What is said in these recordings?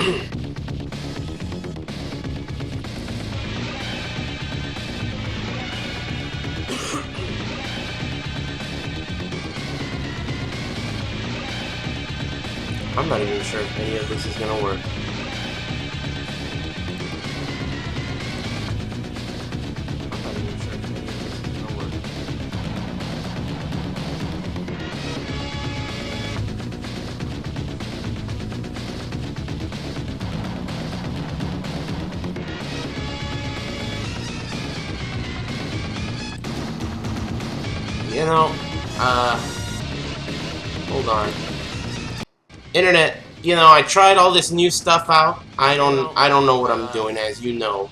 I'm not even sure if any of this is gonna work. I'm not even sure if any of this is gonna work. You know, hold on. Internet, I tried all this new stuff out. I don't know what I'm doing, as you know.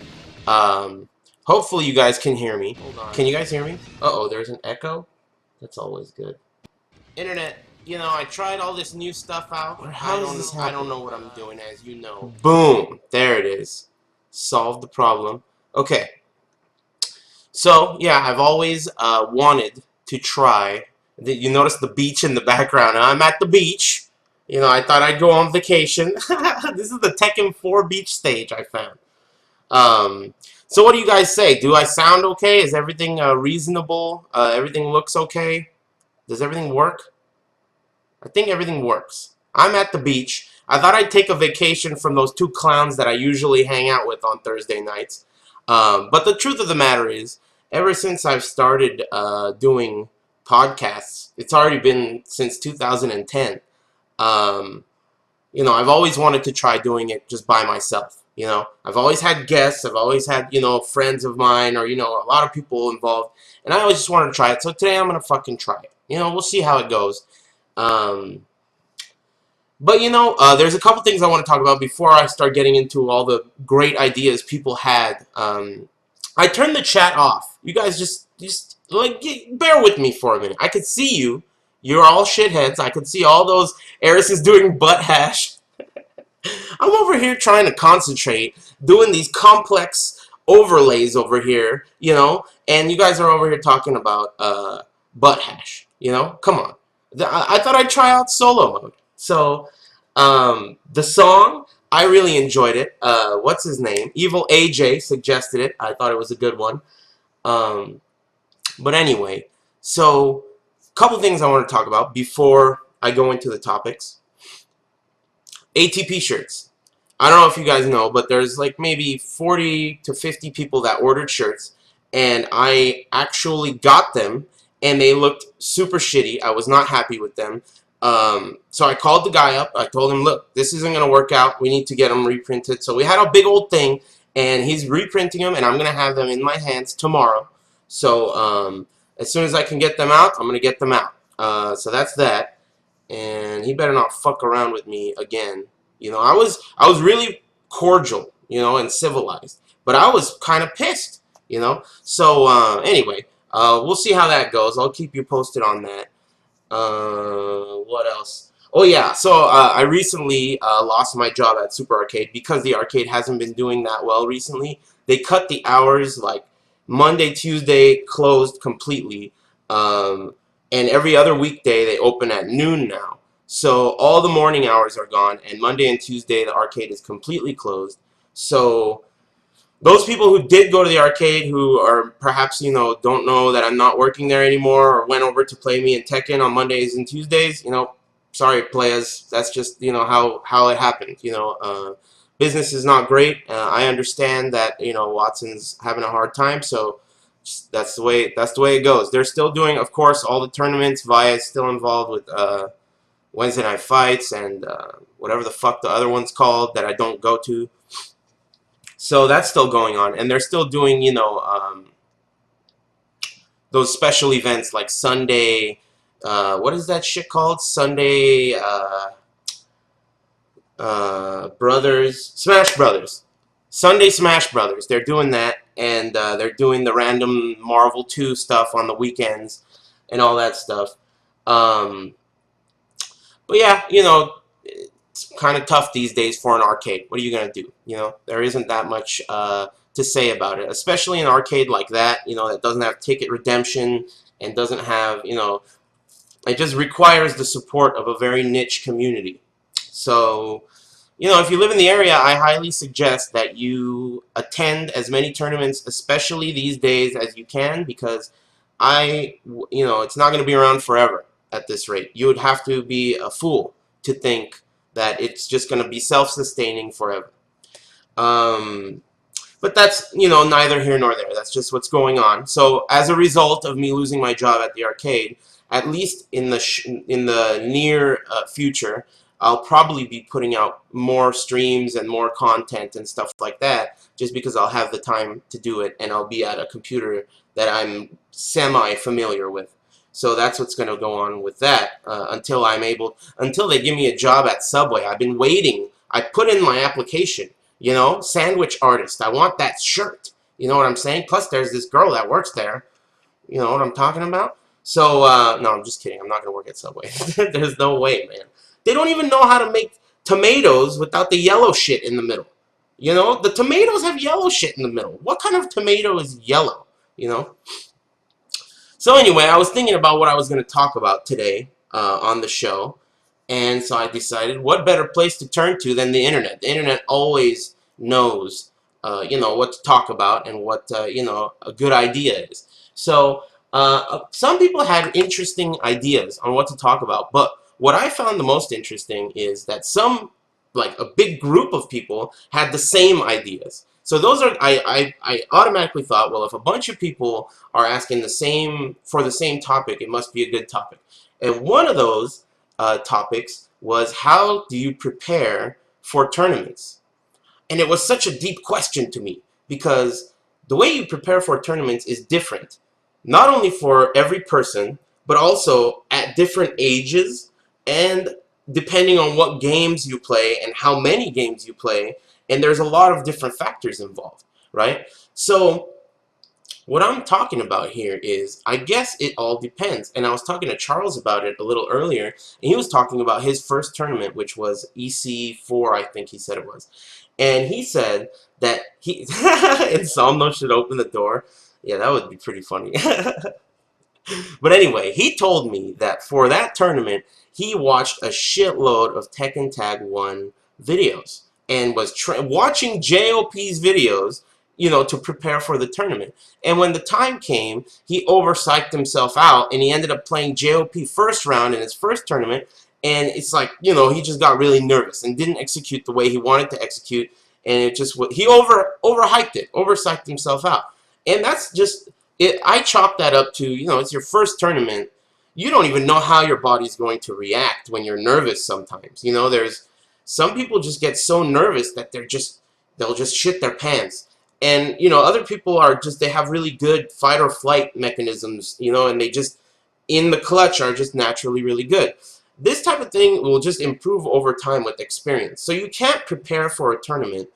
Hopefully you guys can hear me. Can you guys hear me? Uh-oh, there's an echo? That's always good. Internet, I tried all this new stuff out. I don't know what I'm doing, as you know. Boom! There it is. Solved the problem. Okay. So, yeah, I've always wanted to try. You notice the beach in the background. I'm at the beach. I thought I'd go on vacation. This is the Tekken 4 beach stage I found. So what do you guys say? Do I sound okay? Is everything reasonable? Everything looks okay? Does everything work? I think everything works. I'm at the beach. I thought I'd take a vacation from those two clowns that I usually hang out with on Thursday nights. But the truth of the matter is, ever since I've started doing podcasts, it's already been since 2010. I've always wanted to try doing it just by myself. I've always had guests. I've always had, friends of mine or, a lot of people involved. And I always just wanted to try it. So today I'm going to fucking try it. We'll see how it goes. But there's a couple things I want to talk about before I start getting into all the great ideas people had. I turned the chat off. You guys just like bear with me for a minute. I could see you. You're all shitheads. I could see all those Eris is doing butt hash. I'm over here trying to concentrate, doing these complex overlays over here, and you guys are over here talking about butt hash. Come on. I thought I'd try out solo mode. So, the song, I really enjoyed it. What's his name? Evil AJ suggested it. I thought it was a good one. But anyway, so, couple things I want to talk about before I go into the topics. ATP shirts. I don't know if you guys know, but there's like maybe 40 to 50 people that ordered shirts, and I actually got them, and they looked super shitty. I was not happy with them. So I called the guy up. I told him, look, this isn't going to work out. We need to get them reprinted. So we had a big old thing, and he's reprinting them, and I'm going to have them in my hands tomorrow. So as soon as I can get them out, I'm going to get them out. So that's that. And he better not fuck around with me again. I was really cordial, and civilized. But I was kind of pissed, So anyway, we'll see how that goes. I'll keep you posted on that. What else? Oh yeah, so I recently lost my job at Super Arcade because the arcade hasn't been doing that well recently. They cut the hours, like Monday, Tuesday closed completely, and every other weekday they open at noon now. So all the morning hours are gone, and Monday and Tuesday the arcade is completely closed. So those people who did go to the arcade, who are perhaps, don't know that I'm not working there anymore, or went over to play me in Tekken on Mondays and Tuesdays, sorry, players. That's just, how it happened. Business is not great. I understand that, Watson's having a hard time, so that's the way it goes. They're still doing, of course, all the tournaments. Via is still involved with Wednesday Night Fights and whatever the fuck the other one's called that I don't go to. So that's still going on, and they're still doing, those special events like Sunday, what is that shit called? Sunday, Brothers, Smash Brothers. Sunday Smash Brothers. They're doing that, and they're doing the random Marvel 2 stuff on the weekends and all that stuff. But yeah, it's kind of tough these days for an arcade. What are you going to do? There isn't that much to say about it, especially an arcade like that, that doesn't have ticket redemption and doesn't have, it just requires the support of a very niche community. So, if you live in the area, I highly suggest that you attend as many tournaments, especially these days, as you can, because it's not going to be around forever at this rate. You would have to be a fool to think that it's just going to be self-sustaining forever. Um, but that's, neither here nor there. That's just what's going on. So as a result of me losing my job at the arcade, at least in the near future, I'll probably be putting out more streams and more content and stuff like that, just because I'll have the time to do it and I'll be at a computer that I'm semi-familiar with. So that's what's going to go on with that until they give me a job at Subway. I've been waiting. I put in my application. Sandwich artist. I want that shirt. You know what I'm saying? Plus, there's this girl that works there. You know what I'm talking about? So, no, I'm just kidding. I'm not going to work at Subway. There's no way, man. They don't even know how to make tomatoes without the yellow shit in the middle. The tomatoes have yellow shit in the middle. What kind of tomato is yellow? So anyway, I was thinking about what I was going to talk about today on the show. And so I decided, what better place to turn to than the internet? The internet always knows, what to talk about and what, a good idea is. So some people had interesting ideas on what to talk about, but what I found the most interesting is that like a big group of people had the same ideas. So those are, I automatically thought, well, if a bunch of people are asking for the same topic, it must be a good topic. And one of those topics was, how do you prepare for tournaments? And it was such a deep question to me, because the way you prepare for tournaments is different, not only for every person, but also at different ages and depending on what games you play and how many games you play. And there's a lot of different factors involved, right? So what I'm talking about here is, I guess it all depends. And I was talking to Charles about it a little earlier, and he was talking about his first tournament, which was EC4, I think he said it was. And he said that Insomno should open the door. Yeah, that would be pretty funny. But anyway, he told me that for that tournament, he watched a shitload of Tekken Tag 1 videos and was watching JOP's videos, to prepare for the tournament. And when the time came, he overpsyched himself out, and he ended up playing JOP first round in his first tournament, and it's like, he just got really nervous and didn't execute the way he wanted to execute, and it just, he overhyped it, overpsyched himself out. And that's just it. I chalk that up to, it's your first tournament. You don't even know how your body's going to react when you're nervous sometimes. There's some people just get so nervous that they'll just shit their pants. And, other people they have really good fight or flight mechanisms, and they just, in the clutch, are just naturally really good. This type of thing will just improve over time with experience. So you can't prepare for a tournament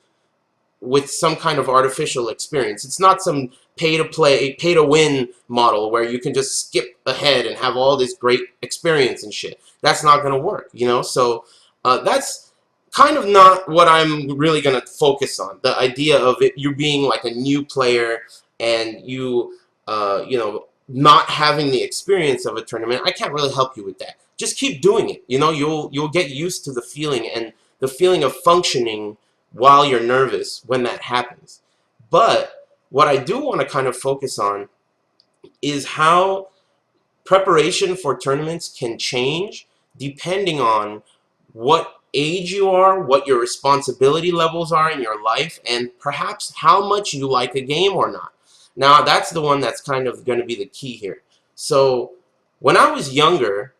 with some kind of artificial experience. It's not some pay-to-play, pay-to-win model where you can just skip ahead and have all this great experience and shit. That's not going to work, So that's kind of not what I'm really going to focus on. The idea of you being like a new player and not having the experience of a tournament, I can't really help you with that. Just keep doing it. You'll get used to the feeling and the feeling of functioning while you're nervous when that happens. But what I do want to kind of focus on is how preparation for tournaments can change depending on what age you are, what your responsibility levels are in your life, and perhaps how much you like a game or not. Now, that's the one that's kind of going to be the key here. So, when I was younger,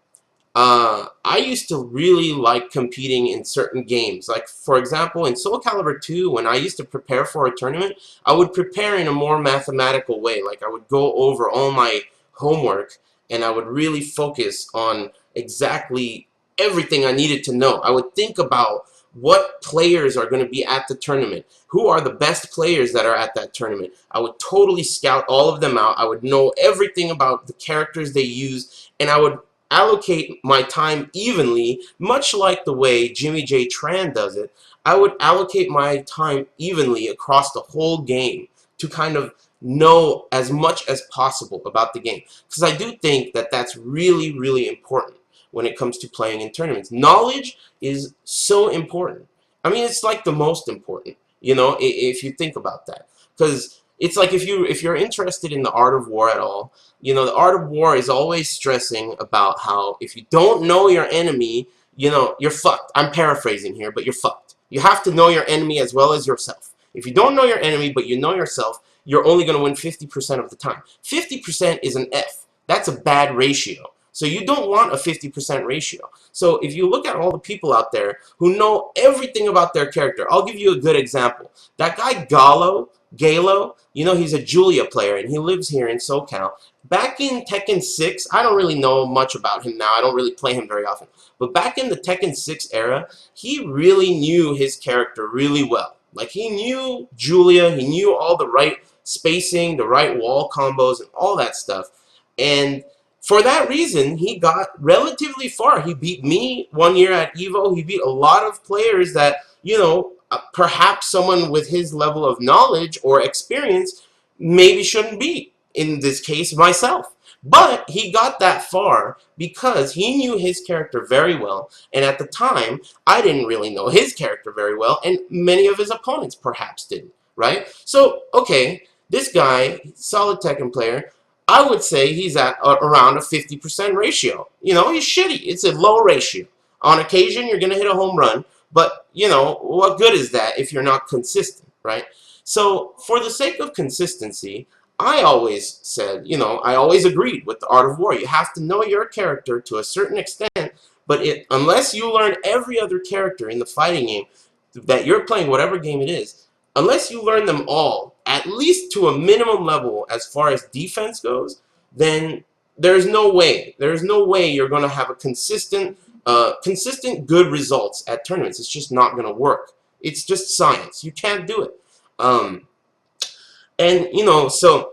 I used to really like competing in certain games. Like, for example, in Soul Calibur 2, when I used to prepare for a tournament, I would prepare in a more mathematical way. Like, I would go over all my homework, and I would really focus on exactly everything I needed to know. I would think about what players are going to be at the tournament. Who are the best players that are at that tournament? I would totally scout all of them out. I would know everything about the characters they use, and I would allocate my time evenly, much like the way Jimmy J. Tran does it. I would allocate my time evenly across the whole game to kind of know as much as possible about the game. Because I do think that that's really, really important when it comes to playing in tournaments. Knowledge is so important. I mean, it's like the most important, you know, if you think about that. Because it's like if you're interested in the art of war at all, you know, the art of war is always stressing about how if you don't know your enemy, you know, you're fucked. I'm paraphrasing here, but you're fucked. You have to know your enemy as well as yourself. If you don't know your enemy, but you know yourself, you're only going to win 50% of the time. 50% is an F. That's a bad ratio. So you don't want a 50% ratio. So if you look at all the people out there who know everything about their character, I'll give you a good example. That guy Galo, you know, he's a Julia player and he lives here in SoCal. Back in Tekken 6, I don't really know much about him now. I don't really play him very often. But back in the Tekken 6 era, he really knew his character really well. Like, he knew Julia, he knew all the right spacing, the right wall combos, and all that stuff. And for that reason, he got relatively far. He beat me one year at Evo. He beat a lot of players that, you know, perhaps someone with his level of knowledge or experience maybe shouldn't beat. In this case, myself. But he got that far because he knew his character very well. And at the time, I didn't really know his character very well. And many of his opponents perhaps didn't. Right? So, okay, this guy, solid Tekken player, I would say he's at around a 50% ratio. You know, he's shitty. It's a low ratio. On occasion, you're going to hit a home run, but, you know, what good is that if you're not consistent, right? So, for the sake of consistency, I always said, you know, I always agreed with the art of war. You have to know your character to a certain extent, but unless you learn every other character in the fighting game that you're playing, whatever game it is, unless you learn them all, at least to a minimum level as far as defense goes, then there's no way. There's no way you're going to have a consistent good results at tournaments. It's just not going to work. It's just science. You can't do it. And, you know, so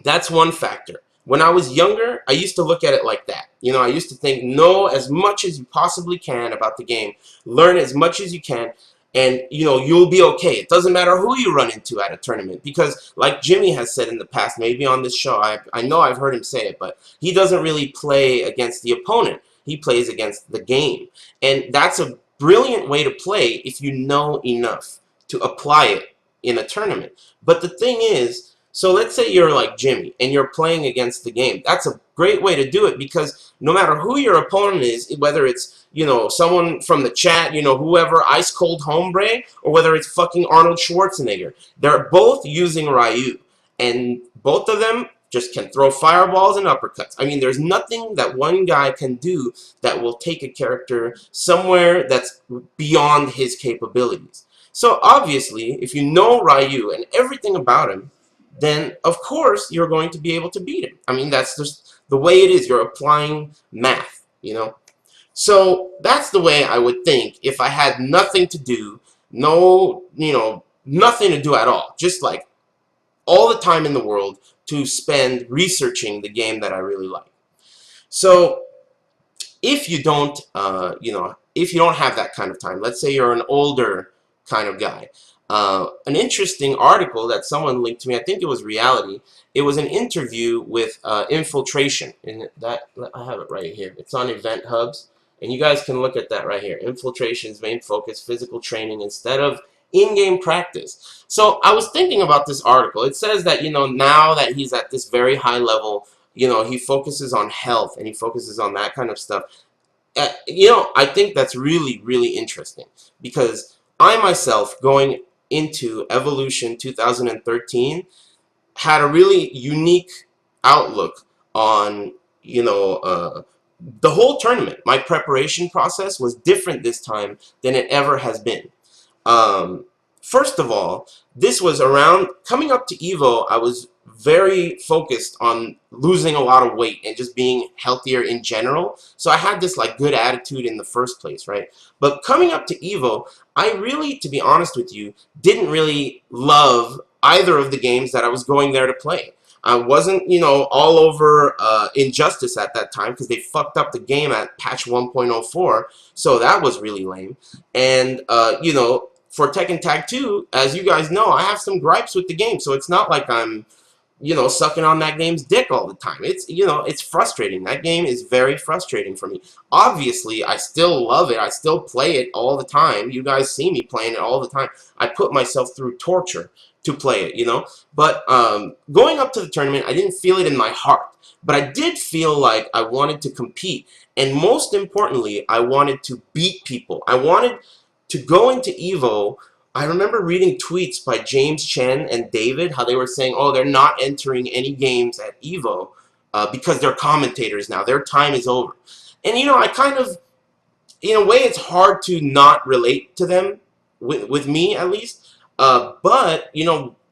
that's one factor. When I was younger, I used to look at it like that. You know, I used to think, know as much as you possibly can about the game. Learn as much as you can. And, you know, you'll be okay. It doesn't matter who you run into at a tournament. Because, like Jimmy has said in the past, maybe on this show, I know I've heard him say it, but he doesn't really play against the opponent. He plays against the game. And that's a brilliant way to play if you know enough to apply it in a tournament. But the thing is, so let's say you're like Jimmy and you're playing against the game. That's a great way to do it because no matter who your opponent is, whether it's, you know, someone from the chat, you know, whoever, Ice Cold Hombre, or whether it's fucking Arnold Schwarzenegger, they're both using Ryu. And both of them just can throw fireballs and uppercuts. I mean, there's nothing that one guy can do that will take a character somewhere that's beyond his capabilities. So obviously, if you know Ryu and everything about him, then of course you're going to be able to beat him. I mean, that's just the way it is. You're applying math, you know. So that's the way I would think if I had nothing to do, no, you know, nothing to do at all. Just like all the time in the world to spend researching the game that I really like. So if you don't, you know, if you don't have that kind of time, let's say you're an older kind of guy, an interesting article that someone linked to me, I think it was Reality, it was an interview with Infiltration, and that, I have it right here, it's on Event Hubs, and you guys can look at that right here. Infiltration's main focus, physical training instead of in-game practice. So I was thinking about this article. It says that, you know, now that he's at this very high level, you know, he focuses on health and he focuses on that kind of stuff. You know, I think that's really, really interesting because I myself, going into Evolution 2013, had a really unique outlook on, you know, the whole tournament. My preparation process was different this time than it ever has been. First of all, this was around, coming up to Evo, I was very focused on losing a lot of weight and just being healthier in general. So I had this like good attitude in the first place, right? But coming up to Evo, I really, to be honest with you, didn't really love either of the games that I was going there to play. I wasn't, you know, all over Injustice at that time because they fucked up the game at patch 1.04, so that was really lame. And, you know, for Tekken Tag 2, as you guys know, I have some gripes with the game, so it's not like I'm, sucking on that game's dick all the time. It's frustrating. That game is very frustrating for me. Obviously, I still love it. I still play it all the time. You guys see me playing it all the time. I put myself through torture to play it. But going up to the tournament, I didn't feel it in my heart. But I did feel like I wanted to compete. And most importantly, I wanted to beat people. I wanted to go into EVO. I remember reading tweets by James Chen and David, how they were saying, oh, they're not entering any games at EVO because they're commentators now. Their time is over. And, I kind of, in a way, it's hard to not relate to them, with me at least. But,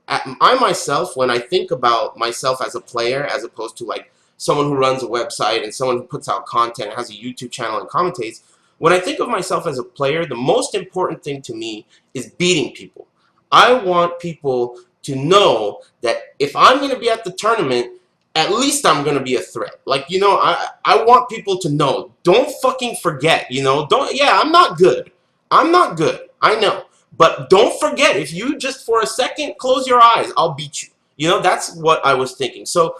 I myself, when I think about myself as a player, as opposed to like someone who runs a website and someone who puts out content and has a YouTube channel and commentates, when I think of myself as a player, the most important thing to me is beating people. I want people to know that if I'm going to be at the tournament, at least I'm going to be a threat. Like, I want people to know. Don't fucking forget, yeah, I'm not good. I'm not good. I know. But don't forget, if you just for a second close your eyes, I'll beat you. That's what I was thinking. So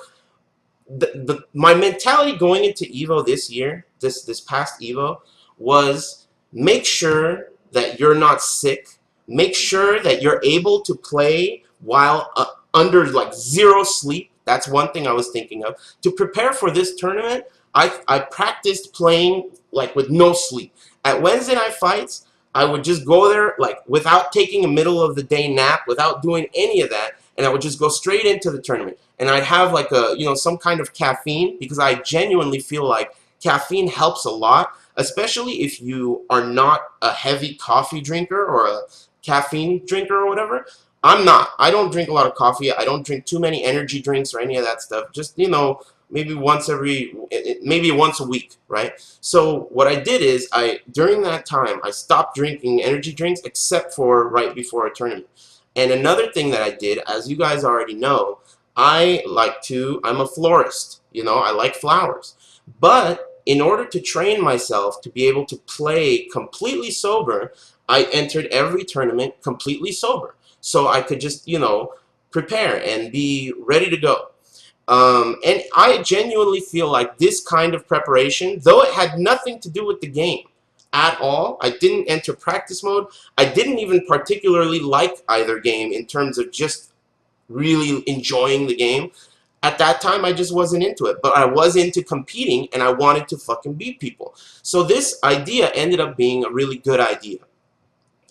my mentality going into EVO this year, this past EVO, was make sure that you're not sick. Make sure that you're able to play while under like zero sleep. That's one thing I was thinking of. To prepare for this tournament, I practiced playing like with no sleep. At Wednesday night fights, I would just go there like without taking a middle of the day nap, without doing any of that, and I would just go straight into the tournament. And I'd have like some kind of caffeine, because I genuinely feel like caffeine helps a lot, especially if you are not a heavy coffee drinker or a caffeine drinker or whatever. I'm not. I don't drink a lot of coffee. I don't drink too many energy drinks or any of that stuff. Just, maybe once a week, right? So what I did is during that time, I stopped drinking energy drinks except for right before a tournament. And another thing that I did, as you guys already know, I'm a florist. I like flowers. But in order to train myself to be able to play completely sober, I entered every tournament completely sober. So I could just, prepare and be ready to go. And I genuinely feel like this kind of preparation, though it had nothing to do with the game at all, I didn't enter practice mode. I didn't even particularly like either game in terms of just really enjoying the game. At that time, I just wasn't into it. But I was into competing, and I wanted to fucking beat people. So this idea ended up being a really good idea.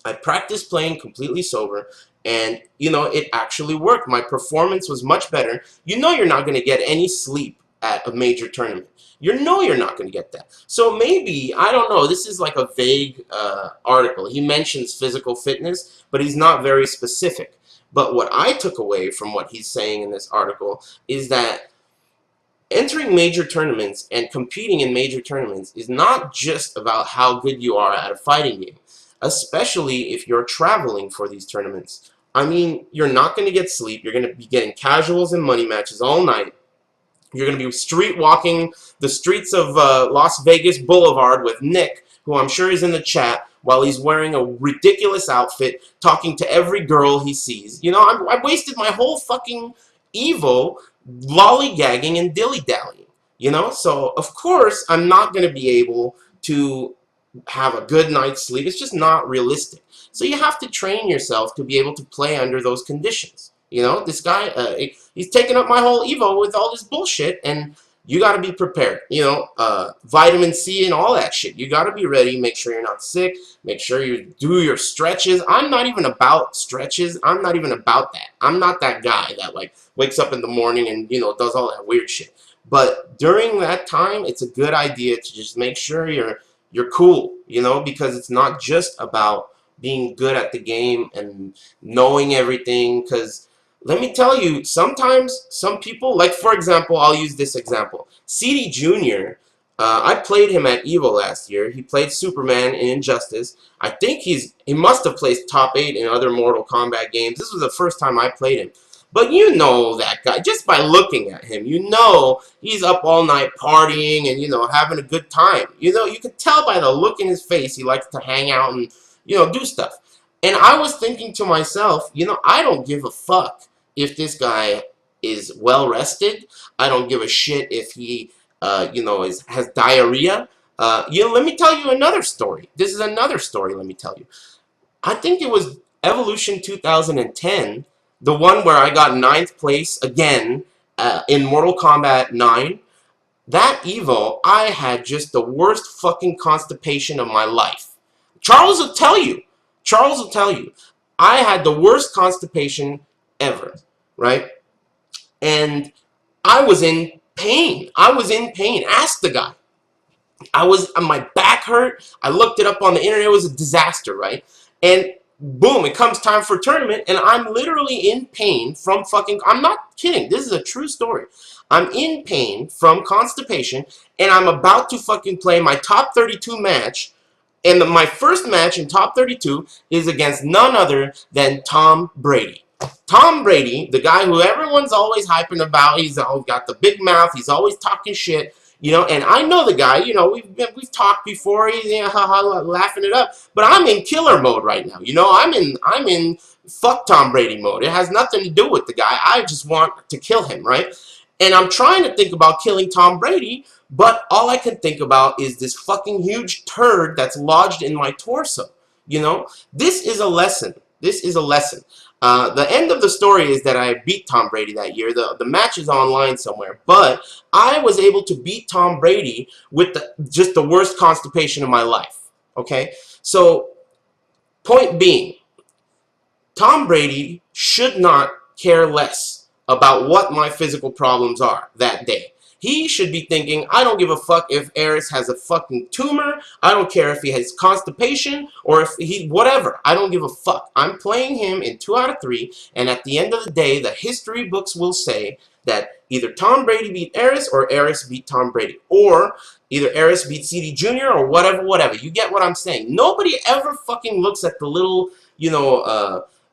I practiced playing completely sober, and it actually worked. My performance was much better. You're not going to get any sleep at a major tournament. You're not going to get that. So maybe, I don't know, this is like a vague article. He mentions physical fitness, but he's not very specific. But what I took away from what he's saying in this article is that entering major tournaments and competing in major tournaments is not just about how good you are at a fighting game, especially if you're traveling for these tournaments. I mean, you're not going to get sleep. You're going to be getting casuals and money matches all night. You're going to be street walking the streets of Las Vegas Boulevard with Nick, who I'm sure is in the chat, while he's wearing a ridiculous outfit, talking to every girl he sees. I wasted my whole fucking EVO lollygagging and dilly-dallying. So of course I'm not going to be able to have a good night's sleep. It's just not realistic. So you have to train yourself to be able to play under those conditions. This guy, he's taking up my whole EVO with all this bullshit, and you got to be prepared. Vitamin C and all that shit. You got to be ready. Make sure you're not sick. Make sure you do your stretches. I'm not even about stretches. I'm not even about that. I'm not that guy that like wakes up in the morning and does all that weird shit. But during that time, it's a good idea to just make sure you're cool. Because it's not just about being good at the game and knowing everything. Because let me tell you, sometimes some people, like for example, I'll use this example. CD Jr., I played him at EVO last year. He played Superman in Injustice. I think he must have placed top 8 in other Mortal Kombat games. This was the first time I played him. But that guy, just by looking at him, he's up all night partying and, having a good time. You can tell by the look in his face he likes to hang out and, do stuff. And I was thinking to myself, I don't give a fuck if this guy is well rested. I don't give a shit if he, has diarrhea. Let me tell you another story. This is another story. Let me tell you. I think it was Evolution 2010, the one where I got ninth place again in Mortal Kombat 9. That Evo, I had just the worst fucking constipation of my life. Charles will tell you. Charles will tell you. I had the worst constipation ever, right? And I was in pain. I was in pain. Ask the guy. My back hurt. I looked it up on the internet. It was a disaster, right? And boom, it comes time for a tournament, and I'm literally in pain from fucking, I'm not kidding. This is a true story. I'm in pain from constipation, and I'm about to fucking play my top 32 match. And my first match in top 32 is against none other than Tom Brady. Tom Brady, the guy who everyone's always hyping about, he's got the big mouth, he's always talking shit, and I know the guy, we've talked before, he's laughing it up, but I'm in killer mode right now, I'm in fuck Tom Brady mode. It has nothing to do with the guy. I just want to kill him, right? And I'm trying to think about killing Tom Brady, but all I can think about is this fucking huge turd that's lodged in my torso. This is a lesson. This is a lesson. The end of the story is that I beat Tom Brady that year. The match is online somewhere, but I was able to beat Tom Brady with just the worst constipation of my life. Okay, so point being, Tom Brady should not care less about what my physical problems are that day. He should be thinking, I don't give a fuck if Eris has a fucking tumor. I don't care if he has constipation or if he, whatever. I don't give a fuck. I'm playing him in 2 out of 3, and at the end of the day, the history books will say that either Tom Brady beat Eris or Eris beat Tom Brady. Or either Eris beat CD Jr. or whatever. You get what I'm saying? Nobody ever fucking looks at the little,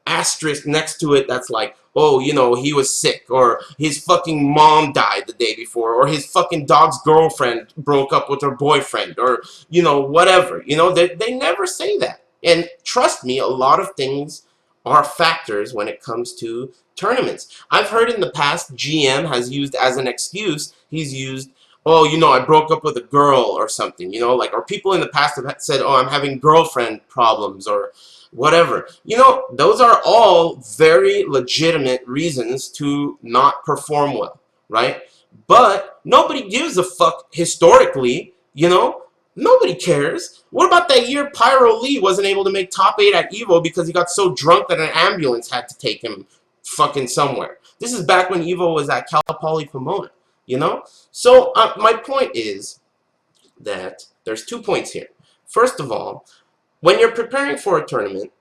asterisk next to it that's like, oh, he was sick, or his fucking mom died the day before, or his fucking dog's girlfriend broke up with her boyfriend, or, whatever. They never say that. And trust me, a lot of things are factors when it comes to tournaments. I've heard in the past GM has used as an excuse, he's used, oh, I broke up with a girl or something, or people in the past have said, oh, I'm having girlfriend problems, or whatever. Those are all very legitimate reasons to not perform well, right? But nobody gives a fuck historically, Nobody cares. What about that year Pyro Lee wasn't able to make top 8 at EVO because he got so drunk that an ambulance had to take him fucking somewhere? This is back when EVO was at Cal Poly Pomona, So my point is that there's 2 points here. First of all, when you're preparing for a tournament,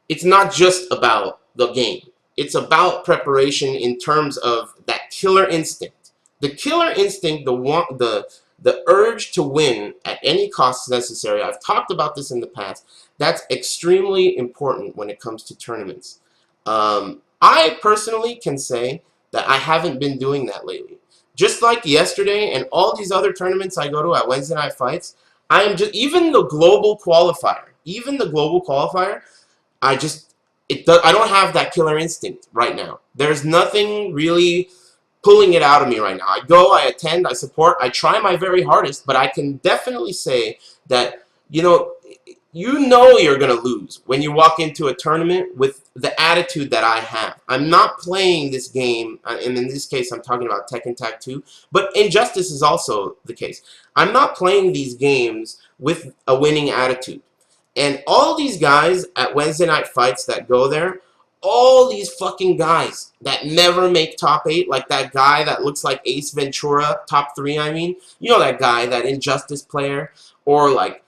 it's not just about the game. It's about preparation in terms of that killer instinct. The killer instinct, the urge to win at any cost necessary. I've talked about this in the past. That's extremely important when it comes to tournaments. I personally can say that I haven't been doing that lately. Just like yesterday and all these other tournaments I go to at Wednesday Night Fights, I am just, even the global qualifier, I don't have that killer instinct right now. There's nothing really pulling it out of me right now. I go, I attend, I support, I try my very hardest, but I can definitely say that, you're going to lose when you walk into a tournament with the attitude that I have. I'm not playing this game, and in this case I'm talking about Tekken Tag 2, but Injustice is also the case. I'm not playing these games with a winning attitude. And all these guys at Wednesday Night Fights that go there, all these fucking guys that never make top 8, like that guy that looks like Ace Ventura, top 3 I mean, that guy, that Injustice player, or like,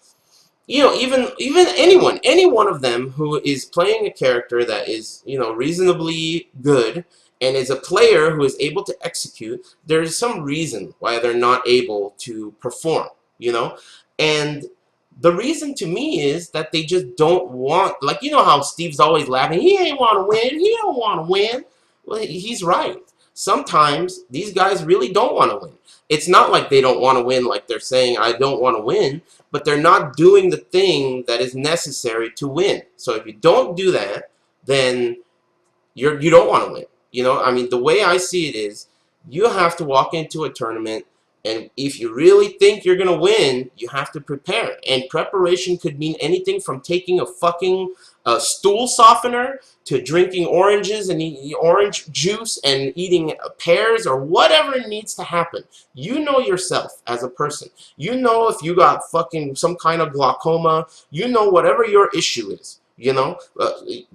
even anyone, any one of them who is playing a character that is, reasonably good and is a player who is able to execute, there's some reason why they're not able to perform, And the reason to me is that they just don't want, like, how Steve's always laughing, he ain't want to win, he don't want to win. Well, he's right. Sometimes these guys really don't want to win. It's not like they don't want to win, like they're saying, I don't want to win, but they're not doing the thing that is necessary to win. So if you don't do that, then you don't want to win. You know, I mean, the way I see it is, you have to walk into a tournament, and if you really think you're gonna win, you have to prepare. And preparation could mean anything from taking a fucking stool softener to drinking oranges and eating orange juice and eating pears or whatever needs to happen. You know yourself as a person. You know if you got fucking some kind of glaucoma. You know whatever your issue is. You know,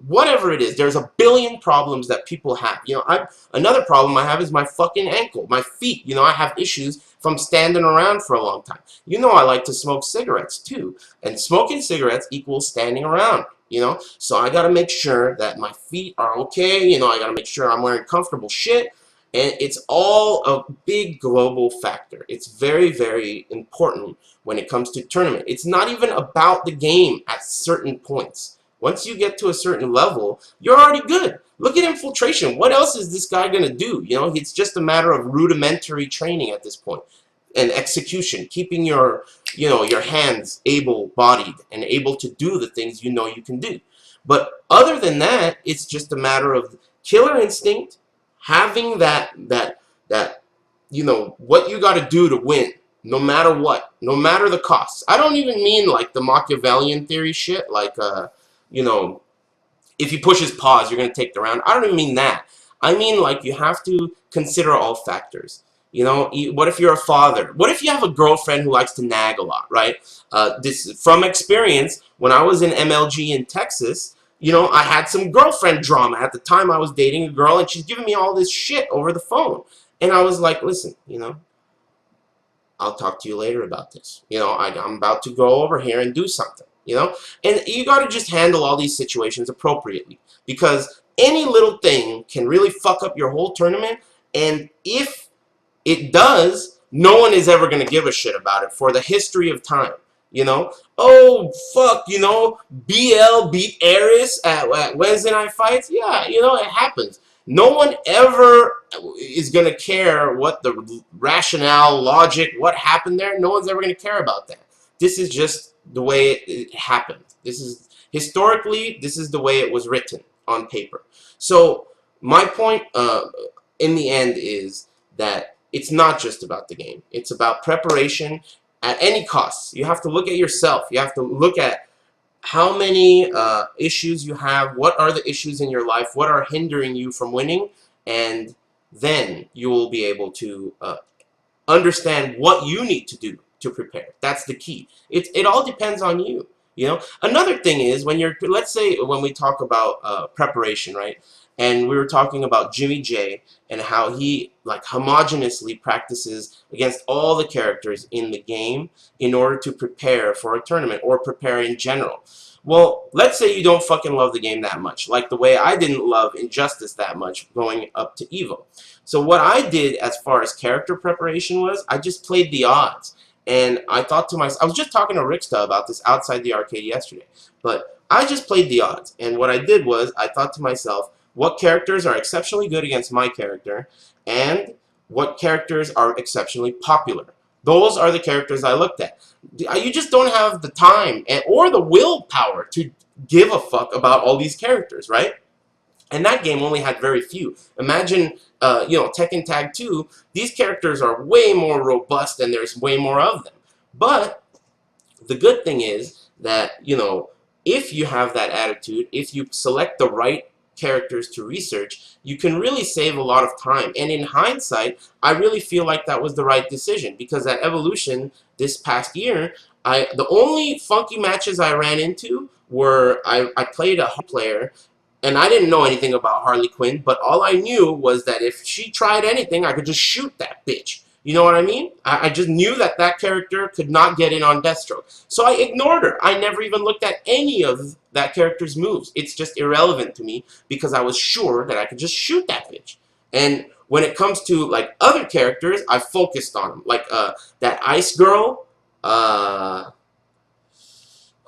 whatever it is, there's a billion problems that people have. You know, another problem I have is my fucking ankle, my feet. You know, I have issues from standing around for a long time. You know, I like to smoke cigarettes too, and smoking cigarettes equals standing around. You know, so I gotta make sure that my feet are okay. You know, I gotta make sure I'm wearing comfortable shit. And it's all a big global factor. It's very, very important when it comes to tournament. It's not even about the game at certain points. Once you get to a certain level, you're already good. Look at infiltration. What else is this guy going to do? You know, it's just a matter of rudimentary training at this point. And execution, keeping your, you know, your hands able-bodied and able to do the things you know you can do. But other than that, it's just a matter of killer instinct, having that you know, what you got to do to win, no matter what, no matter the cost. I don't even mean like the Machiavellian theory shit, like you know, if you push his paws, you're going to take the round. I don't even mean that. I mean, like, you have to consider all factors. You know, what if you're a father? What if you have a girlfriend who likes to nag a lot, right? This from experience, when I was in MLG in Texas, you know, I had some girlfriend drama. At the time, I was dating a girl, and she's giving me all this shit over the phone. And I was like, listen, you know, I'll talk to you later about this. You know, I'm about to go over here and do something. You know, and you got to just handle all these situations appropriately, because any little thing can really fuck up your whole tournament. And if it does, no one is ever going to give a shit about it for the history of time. You know, oh fuck, you know, BL beat Aris at Wednesday Night Fights. Yeah, you know, it happens. No one ever is going to care what the rationale, logic, what happened there. No one's ever going to care about that. This is just the way it happened. This is historically, this is the way it was written on paper. So my point in the end is that it's not just about the game. It's about preparation at any cost. You have to look at yourself. You have to look at how many issues you have. What are the issues in your life? What are hindering you from winning? And then you will be able to understand what you need to do to prepare. That's the key. It all depends on you. You know, another thing is when you're, let's say when we talk about preparation, right? And we were talking about Jimmy J and how he like homogeneously practices against all the characters in the game in order to prepare for a tournament or prepare in general. Well, let's say you don't fucking love the game that much, like the way I didn't love Injustice that much going up to EVO. So what I did as far as character preparation was, I just played the odds. And I thought to myself, I was just talking to Ricksta about this outside the arcade yesterday, but I just played the odds. And what I did was, I thought to myself, what characters are exceptionally good against my character, and what characters are exceptionally popular. Those are the characters I looked at. You just don't have the time or the willpower to give a fuck about all these characters, right? And that game only had very few. Imagine, you know, Tekken Tag 2, these characters are way more robust and there's way more of them. But the good thing is that, you know, if you have that attitude, if you select the right characters to research, you can really save a lot of time. And in hindsight, I really feel like that was the right decision, because at Evolution this past year, the only funky matches I ran into were I played a player, and I didn't know anything about Harley Quinn, but all I knew was that if she tried anything, I could just shoot that bitch. You know what I mean? I just knew that that character could not get in on Deathstroke. So I ignored her. I never even looked at any of that character's moves. It's just irrelevant to me because I was sure that I could just shoot that bitch. And when it comes to like other characters, I focused on them. Like that Ice Girl. What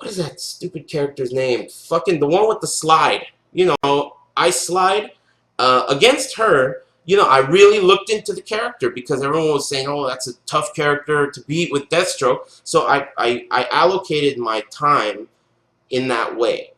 is that stupid character's name? Fucking the one with the slide. You know, Ice Slide. Against her, you know, I really looked into the character because everyone was saying, oh, that's a tough character to beat with Deathstroke. So I allocated my time in that way.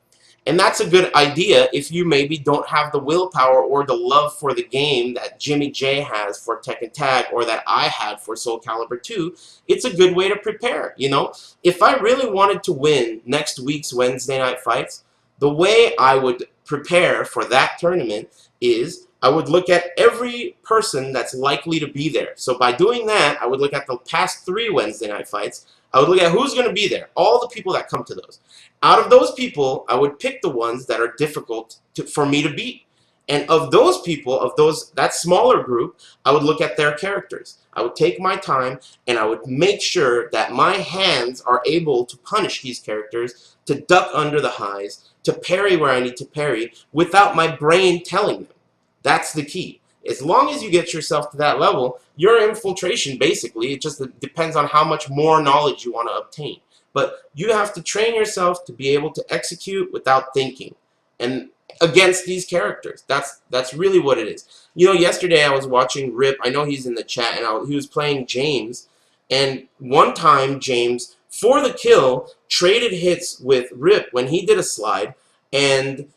And that's a good idea if you maybe don't have the willpower or the love for the game that Jimmy J has for Tekken Tag or that I had for Soul Calibur 2. It's a good way to prepare, you know? If I really wanted to win next week's Wednesday night fights, the way I would prepare for that tournament is I would look at every person that's likely to be there. So by doing that, I would look at the past 3 Wednesday night fights. I would look at who's going to be there, all the people that come to those. Out of those people, I would pick the ones that are difficult for me to beat. And of those people, that smaller group, I would look at their characters. I would take my time and I would make sure that my hands are able to punish these characters, to duck under the highs, to parry where I need to parry without my brain telling them. That's the key. As long as you get yourself to that level, your infiltration basically, it just depends on how much more knowledge you want to obtain. But you have to train yourself to be able to execute without thinking. And against these characters. That's really what it is. You know, yesterday I was watching Rip. I know he's in the chat, and he was playing James. And one time, James, for the kill, traded hits with Rip when he did a slide, and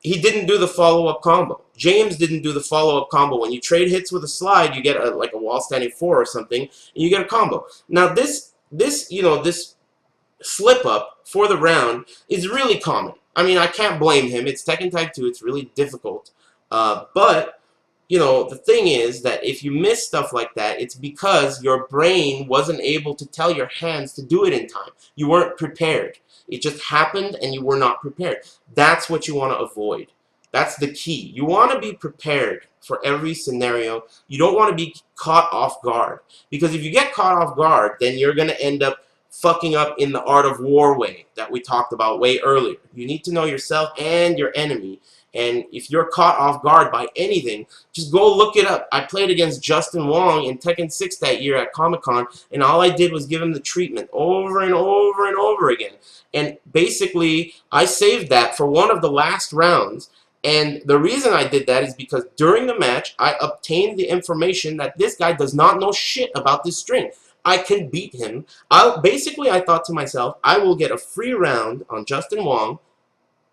he didn't do the follow-up combo. James didn't do the follow-up combo. When you trade hits with a slide, you get like a wall standing 4 or something, and you get a combo. Now this slip up for the round is really common. I mean, I can't blame him. It's Tekken Tag 2. It's really difficult. But, you know, the thing is that if you miss stuff like that, it's because your brain wasn't able to tell your hands to do it in time. You weren't prepared. It just happened and you were not prepared. That's what you want to avoid. That's the key. You want to be prepared for every scenario. You don't want to be caught off guard. Because if you get caught off guard, then you're going to end up fucking up in the art of war way that we talked about way earlier. You need to know yourself and your enemy. And if you're caught off guard by anything, just go look it up. I played against Justin Wong in Tekken 6 that year at Comic-Con, and all I did was give him the treatment over and over and over again. And basically, I saved that for one of the last rounds. And the reason I did that is because during the match, I obtained the information that this guy does not know shit about this string. I can beat him. Basically, I thought to myself, I will get a free round on Justin Wong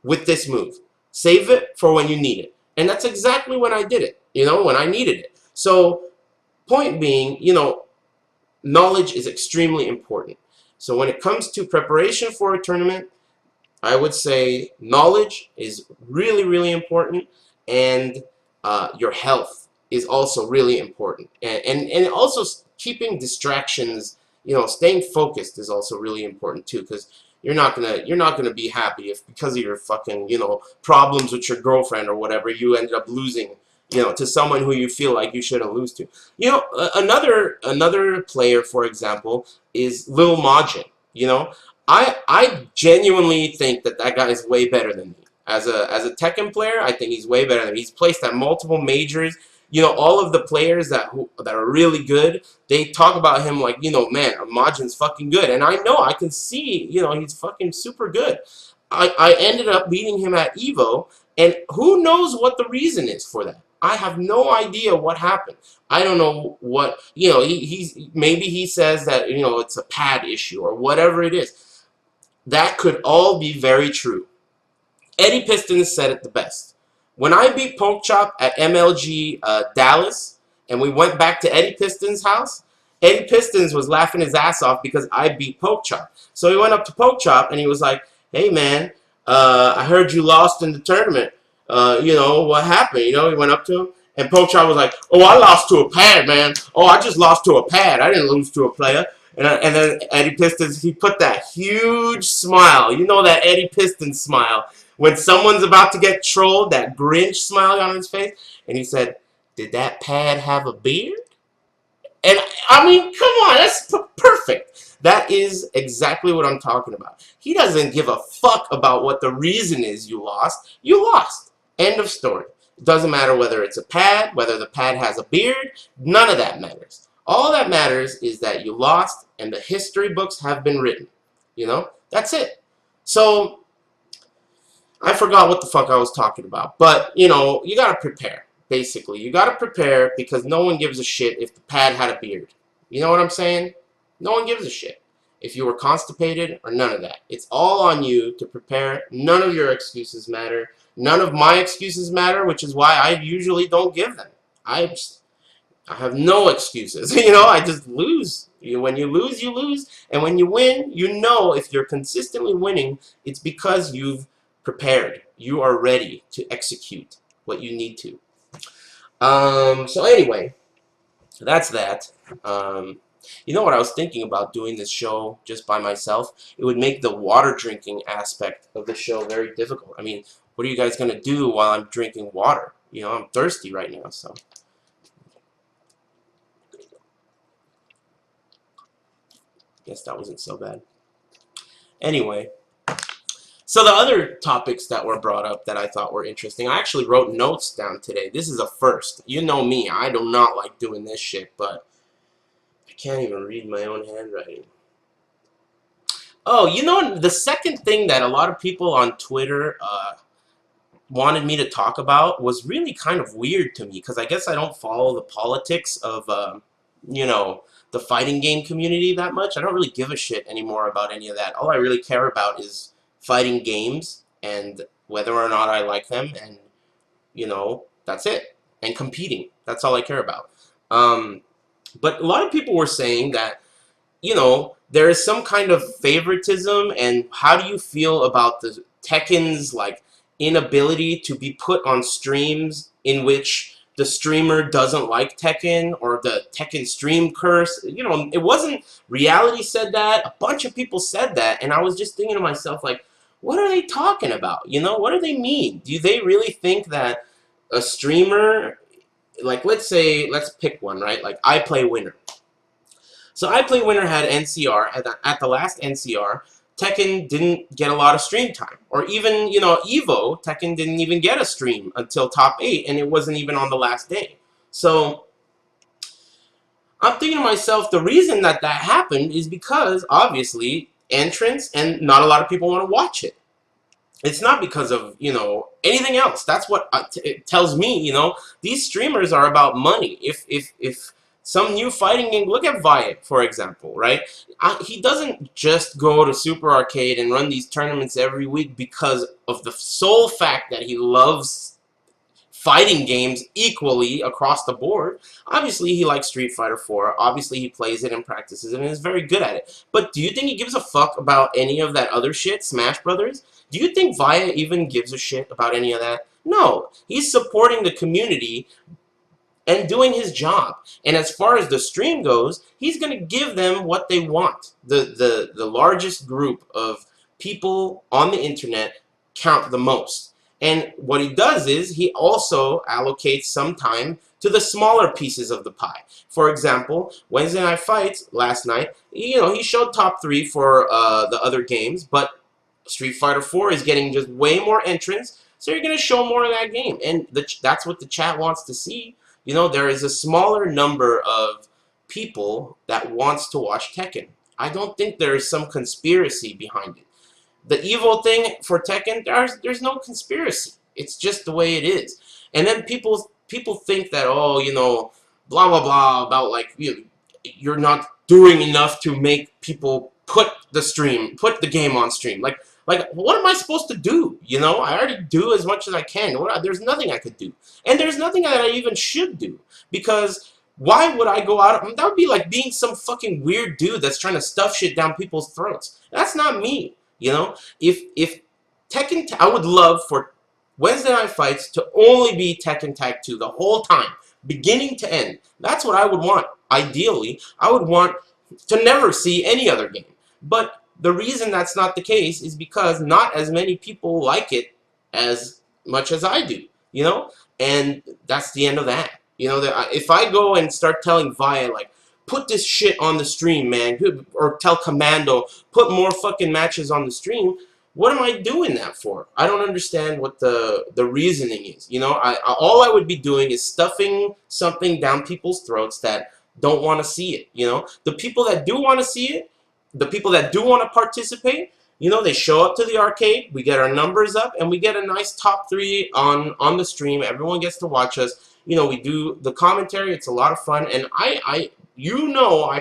with this move. Save it for when you need it. And that's exactly when I did it, you know, when I needed it. So, point being, you know, knowledge is extremely important. So when it comes to preparation for a tournament, I would say knowledge is really, really important, and your health is also really important. And also keeping distractions, you know, staying focused is also really important too, because you're not gonna be happy if because of your fucking, you know, problems with your girlfriend or whatever, you ended up losing, you know, to someone who you feel like you shouldn't lose to. You know, another player, for example, is Lil Majin. You know, I genuinely think that guy is way better than me. As a Tekken player, I think he's way better than me. He's placed at multiple majors. You know, all of the players that are really good, they talk about him like, you know, man, Majin's fucking good. And I know, I can see, you know, he's fucking super good. I ended up beating him at EVO, and who knows what the reason is for that. I have no idea what happened. I don't know what, you know, maybe he says that, you know, it's a pad issue or whatever it is. That could all be very true. Eddie Pistons said it the best. When I beat Porkchop at MLG Dallas, and we went back to Eddie Pistons' house, Eddie Pistons was laughing his ass off because I beat Porkchop. So he went up to Porkchop and he was like, "Hey man, I heard you lost in the tournament. You know, what happened?" You know, he went up to him, and Porkchop was like, "Oh, I lost to a pad, man. Oh, I just lost to a pad. I didn't lose to a player." And then Eddie Pistons, he put that huge smile. You know, that Eddie Pistons smile. When someone's about to get trolled, that Grinch smile on his face. And he said, "Did that pad have a beard?" And, I mean, come on, that's perfect. That is exactly what I'm talking about. He doesn't give a fuck about what the reason is you lost. You lost. End of story. It doesn't matter whether it's a pad, whether the pad has a beard. None of that matters. All that matters is that you lost and the history books have been written. You know? That's it. So, I forgot what the fuck I was talking about. But, you know, you gotta prepare. Basically, you gotta prepare because no one gives a shit if the pad had a beard. You know what I'm saying? No one gives a shit. if you were constipated, or none of that. It's all on you to prepare. None of your excuses matter. None of my excuses matter, which is why I usually don't give them. I have no excuses. I just lose. When you lose, you lose. And when you win, if you're consistently winning, it's because you've prepared. You are ready to execute what you need to. So anyway, that's that. What I was thinking about doing this show just by myself? It would make the water drinking aspect of the show very difficult. I mean, what are you guys going to do while I'm drinking water? I'm thirsty right now, so. Guess that wasn't so bad. Anyway, so the other topics that were brought up that I thought were interesting, I actually wrote notes down today. This is a first. You know me, I do not like doing this shit, but I can't even read my own handwriting. Oh, the second thing that a lot of people on Twitter wanted me to talk about was really kind of weird to me, because I guess I don't follow the politics of, the fighting game community that much. I don't really give a shit anymore about any of that. All I really care about is fighting games and whether or not I like them, and, that's it. And competing. That's all I care about. But a lot of people were saying that, there is some kind of favoritism, and how do you feel about the Tekken's, inability to be put on streams in which the streamer doesn't like Tekken, or the Tekken stream curse? It wasn't Reality said that, a bunch of people said that, and I was just thinking to myself, what are they talking about? What do they mean? Do they really think that a streamer, let's pick one, right? I Play Winner. So I Play Winner had NCR. At the last NCR, Tekken didn't get a lot of stream time. Or even, Evo, Tekken didn't even get a stream until top 8, and it wasn't even on the last day. So I'm thinking to myself, the reason that happened is because, obviously, entrance, and not a lot of people want to watch it. It's not because of, anything else. That's what it tells me, these streamers are about money. If some new fighting game, look at Wyatt, for example, right? He doesn't just go to Super Arcade and run these tournaments every week because of the sole fact that he loves fighting games equally across the board. Obviously, he likes Street Fighter 4. Obviously, he plays it and practices it and is very good at it. But do you think he gives a fuck about any of that other shit, Smash Brothers? Do you think Vaya even gives a shit about any of that? No. He's supporting the community and doing his job. And as far as the stream goes, he's going to give them what they want. The largest group of people on the internet count the most. And what he does is he also allocates some time to the smaller pieces of the pie. For example, Wednesday Night Fights last night, he showed top 3 for the other games, but Street Fighter 4 is getting just way more entrants, so you're going to show more of that game. And that's what the chat wants to see. There is a smaller number of people that wants to watch Tekken. I don't think there is some conspiracy behind it. The Evo thing for Tekken, there's no conspiracy. It's just the way it is. And then people think that, blah blah blah about you're not doing enough to make people put the game on stream. What am I supposed to do? I already do as much as I can. There's nothing I could do, and there's nothing that I even should do, because why would I go out? That would be like being some fucking weird dude that's trying to stuff shit down people's throats. That's not me. If Tekken, I would love for Wednesday Night Fights to only be Tekken Tag 2 the whole time, beginning to end. That's what I would want. Ideally, I would want to never see any other game. But the reason that's not the case is because not as many people like it as much as I do, and that's the end of that. If I go and start telling Via, put this shit on the stream, man, or tell Commando, put more fucking matches on the stream, what am I doing that for? I don't understand what the reasoning is. All I would be doing is stuffing something down people's throats that don't want to see it. The people that do want to see it, the people that do want to participate, they show up to the arcade, we get our numbers up, and we get a nice top 3 on the stream. Everyone gets to watch us. We do the commentary. It's a lot of fun, and I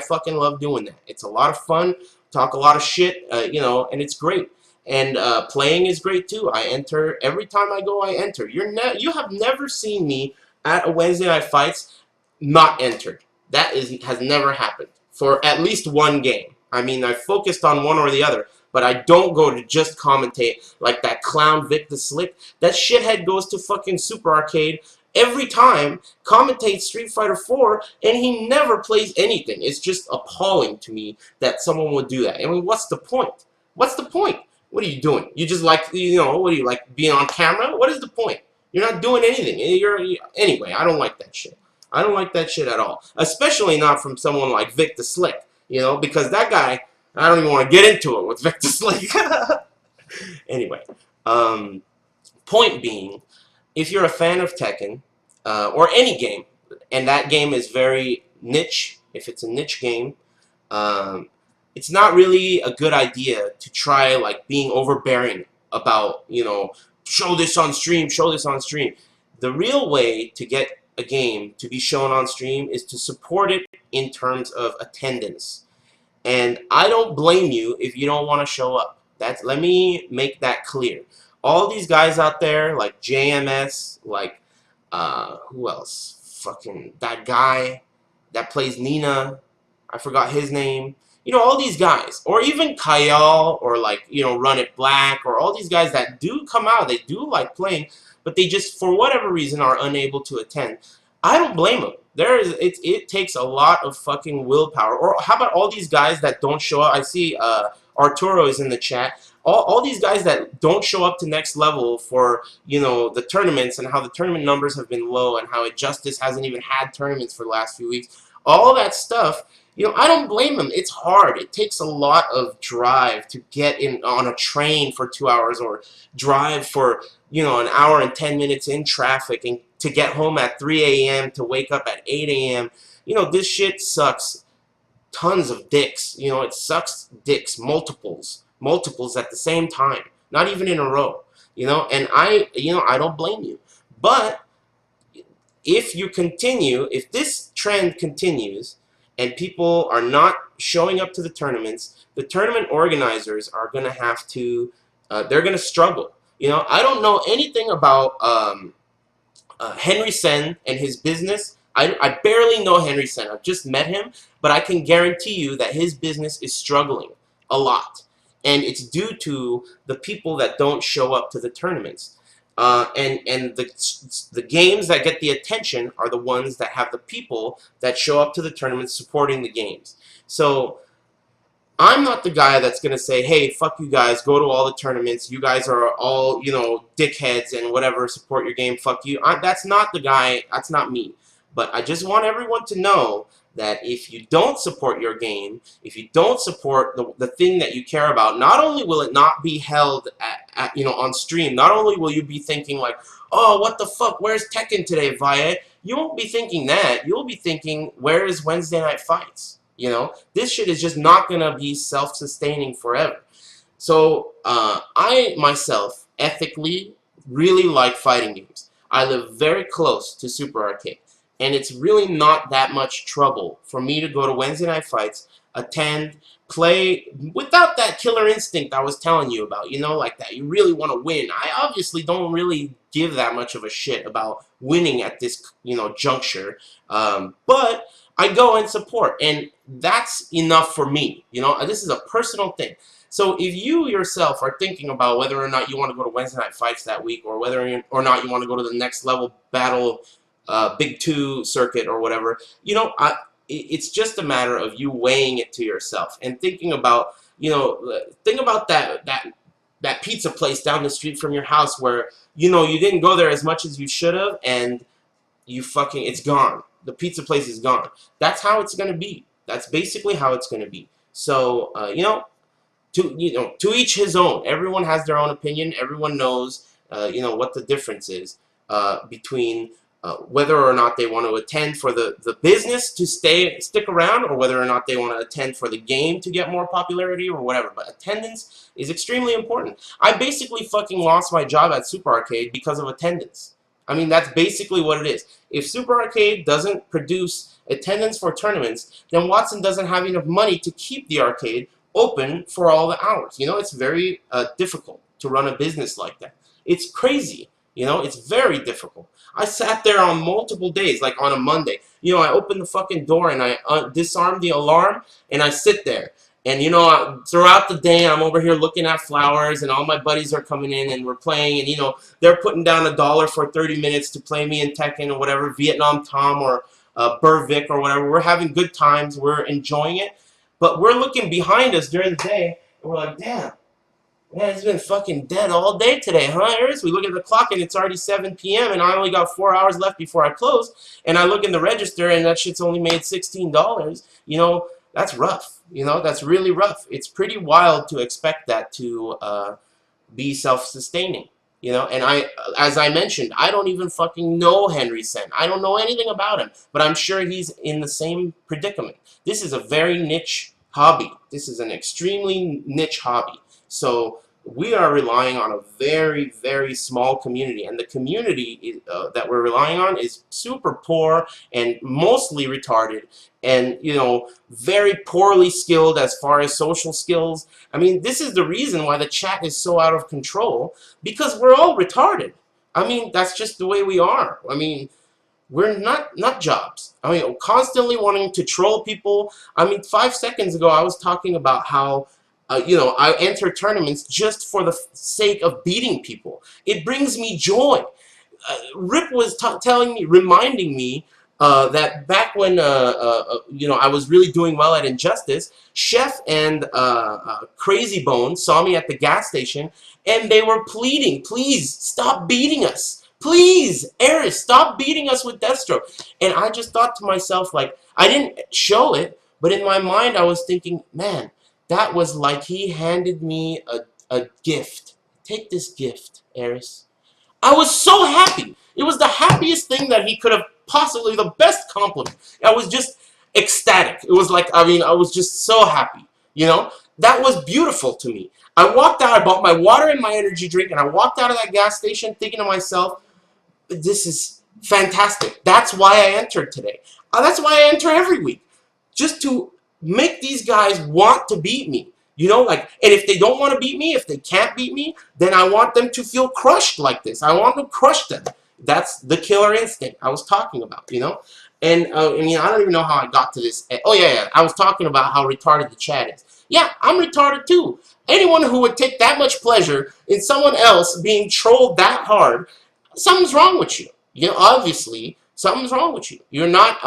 fucking love doing that. It's a lot of fun talk a lot of shit, you know, and it's great. And playing is great too. I enter every time I go. I enter. You have never seen me at a Wednesday Night Fights not entered. That has never happened for at least one game. I mean, I focused on one or the other, but I don't go to just commentate like that clown Vic the Slick. That shithead goes to fucking Super Arcade every time, commentates Street Fighter 4, and he never plays anything. It's just appalling to me that someone would do that. I mean, what's the point? What's the point? What are you doing? You just like, you know, what do you like, being on camera? What is the point? You're not doing anything. Anyway, I don't like that shit. I don't like that shit at all. Especially not from someone like Vic the Slick, you know, because that guy, I don't even want to get into it with Vic the Slick. Anyway, point being, if you're a fan of Tekken, or any game, and that game is very niche, if it's a niche game, it's not really a good idea to try like being overbearing about, you know, show this on stream, show this on stream. The real way to get a game to be shown on stream is to support it in terms of attendance. And I don't blame you if you don't want to show up. Let me make that clear. All these guys out there, like JMS, like, who else? Fucking, that guy that plays Nina. I forgot his name. You know, all these guys. Or even Kyle, or like, you know, Run It Black, or all these guys that do come out. They do like playing, but they just, for whatever reason, are unable to attend. I don't blame them. It takes a lot of fucking willpower. Or how about all these guys that don't show up? I see Arturo is in the chat. All these guys that don't show up to next level for, you know, the tournaments, and how the tournament numbers have been low, and how Injustice hasn't even had tournaments for the last few weeks. All that stuff, you know, I don't blame them. It's hard. It takes a lot of drive to get in on a train for 2 hours, or drive for, you know, an hour and 10 minutes in traffic, and to get home at 3 a.m., to wake up at 8 a.m. You know, this shit sucks tons of dicks. You know, it sucks dicks, multiples at the same time, not even in a row. You know, and I don't blame you. But if you continue, if this trend continues, and people are not showing up to the tournaments, the tournament organizers are going to have to, they're going to struggle. You know, I don't know anything about Henry Sen and his business. I barely know Henry Sen. I've just met him, but I can guarantee you that his business is struggling a lot. And it's due to the people that don't show up to the tournaments. And the games that get the attention are the ones that have the people that show up to the tournaments supporting the games. So I'm not the guy that's going to say, hey, fuck you guys, go to all the tournaments, you guys are all, you know, dickheads and whatever, support your game, fuck you. That's not the guy, that's not me. But I just want everyone to know that if you don't support your game, if you don't support the thing that you care about, not only will it not be held at, you know, on stream, not only will you be thinking like, oh, what the fuck, where's Tekken today, Via? You won't be thinking that. You'll be thinking, where is Wednesday Night Fights? You know, this shit is just not going to be self-sustaining forever. So I, myself, ethically, really like fighting games. I live very close to Super Arcade. And it's really not that much trouble for me to go to Wednesday Night Fights, attend, play, without that killer instinct I was telling you about, you know, like that you really want to win. I obviously don't really give that much of a shit about winning at this, you know, juncture, but I go and support, and that's enough for me, you know. This is a personal thing. So if you yourself are thinking about whether or not you want to go to Wednesday Night Fights that week, or whether or not you want to go to the next level battle, Big 2 circuit or whatever, you know, it's just a matter of you weighing it to yourself and thinking about, you know, think about that pizza place down the street from your house where, you know, you didn't go there as much as you should have, and it's gone. The pizza place is gone. That's how it's going to be. That's basically how it's going to be. So, you know, to each his own. Everyone has their own opinion. Everyone knows, you know, what the difference is between whether or not they want to attend for the business to stick around, or whether or not they want to attend for the game to get more popularity or whatever. But attendance is extremely important. I basically fucking lost my job at Super Arcade because of attendance. I mean, that's basically what it is. If Super Arcade doesn't produce attendance for tournaments, then Watson doesn't have enough money to keep the arcade open for all the hours. You know, it's very difficult to run a business like that. It's crazy. You know, it's very difficult. I sat there on multiple days, like on a Monday. You know, I opened the fucking door and I disarmed the alarm and I sit there. And, you know, throughout the day, I'm over here looking at flowers and all my buddies are coming in and we're playing. And, you know, they're putting down $1 for 30 minutes to play me in Tekken or whatever, Vietnam Tom or Burvik or whatever. We're having good times. We're enjoying it. But we're looking behind us during the day and we're like, damn. Man, it's been fucking dead all day today, huh, Eris? We look at the clock and it's already 7 p.m. and I only got 4 hours left before I close. And I look in the register and that shit's only made $16. You know, that's rough. You know, that's really rough. It's pretty wild to expect that to be self-sustaining. You know, and as I mentioned, I don't even fucking know Henry Sen. I don't know anything about him, but I'm sure he's in the same predicament. This is a very niche hobby. This is an extremely niche hobby. So we are relying on a very, very small community, and the community that we're relying on is super poor and mostly retarded, and you know, very poorly skilled as far as social skills. I mean, this is the reason why the chat is so out of control, because we're all retarded. I mean, that's just the way we are. I mean, we're not nut jobs. I mean, constantly wanting to troll people. I mean, 5 seconds ago, I was talking about how, you know, I enter tournaments just for the sake of beating people. It brings me joy. Rip was telling me, reminding me that back when, you know, I was really doing well at Injustice, Chef and Crazy Bone saw me at the gas station, and they were pleading, please, stop beating us. Please, Eris, stop beating us with Deathstroke. And I just thought to myself, like, I didn't show it, but in my mind I was thinking, man, that was like he handed me a gift. Take this gift, Eris. I was so happy. It was the happiest thing that he could have possibly, the best compliment. I was just ecstatic. It was like, I mean, I was just so happy. You know, that was beautiful to me. I walked out, I bought my water and my energy drink, and I walked out of that gas station thinking to myself, this is fantastic. That's why I entered today. That's why I enter every week. Just to make these guys want to beat me. You know, like, and if they don't want to beat me, if they can't beat me, then I want them to feel crushed like this. I want to crush them. That's the killer instinct I was talking about, you know? And, I mean, I don't even know how I got to this. Oh, yeah, I was talking about how retarded the chat is. Yeah, I'm retarded too. Anyone who would take that much pleasure in someone else being trolled that hard, something's wrong with you. You know, obviously, something's wrong with you. You're not,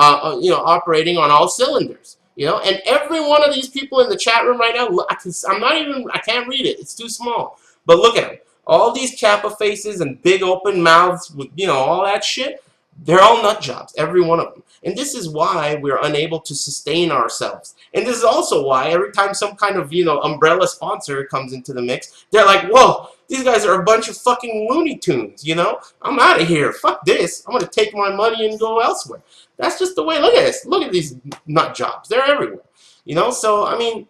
you know, operating on all cylinders. You know, and every one of these people in the chat room right now, I can't read it. It's too small. But look at them. All these Kappa faces and big open mouths with, you know, all that shit, they're all nut jobs, every one of them. And this is why we're unable to sustain ourselves. And this is also why every time some kind of, you know, umbrella sponsor comes into the mix, they're like, whoa, these guys are a bunch of fucking Looney Tunes, you know? I'm out of here. Fuck this. I'm going to take my money and go elsewhere. That's just the way. Look at this. Look at these nut jobs. They're everywhere. You know? So, I mean,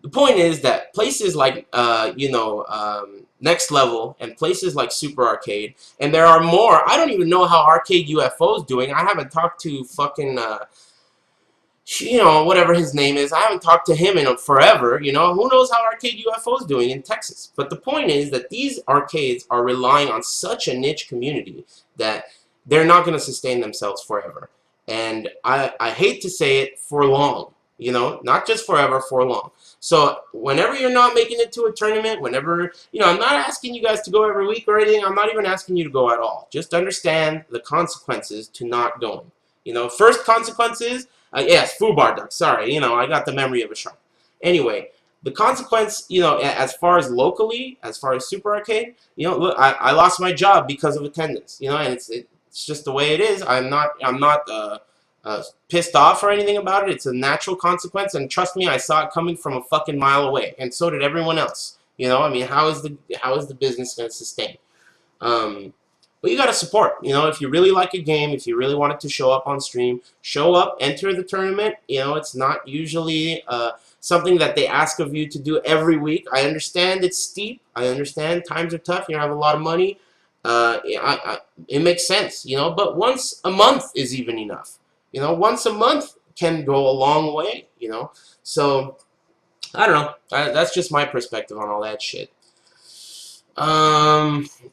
the point is that places like, you know, Next Level and places like Super Arcade, and there are more. I don't even know how Arcade UFO's doing. I haven't talked to fucking, you know, whatever his name is. I haven't talked to him in forever. You know, who knows how Arcade UFO's doing in Texas? But the point is that these arcades are relying on such a niche community that they're not going to sustain themselves forever. And I hate to say it, for long. You know, not just forever, for long. So whenever you're not making it to a tournament, whenever, you know, I'm not asking you guys to go every week or anything. I'm not even asking you to go at all. Just understand the consequences to not going. You know, first consequences, yes, foobar duck. Sorry, you know, I got the memory of a shark. Anyway, the consequence, you know, as far as locally, as far as Super Arcade, you know, look, I lost my job because of attendance. You know, and it's just the way it is. I'm not pissed off or anything about it. It's a natural consequence, and trust me, I saw it coming from a fucking mile away, and so did everyone else. You know, I mean, how is the business going to sustain? But you got to support. You know, if you really like a game, if you really want it to show up on stream, show up, enter the tournament. You know, it's not usually something that they ask of you to do every week. I understand it's steep. I understand times are tough. You don't have a lot of money. It makes sense, you know, but once a month is even enough. You know, once a month can go a long way, you know. So I don't know. That's just my perspective on all that shit.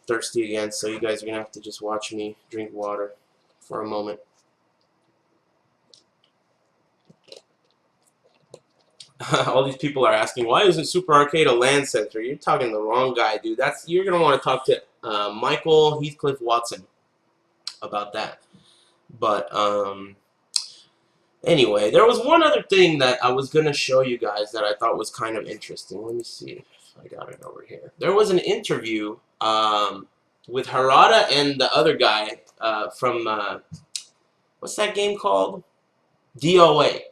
Thirsty again, so you guys are gonna have to just watch me drink water for a moment. All these people are asking, why isn't Super Arcade a LAN center? You're talking to the wrong guy, dude. You're gonna want to talk to Michael Heathcliff Watson about that. But anyway, there was one other thing that I was gonna show you guys that I thought was kind of interesting. Let me see if I got it over here. There was an interview with Harada and the other guy from what's that game called? DOA.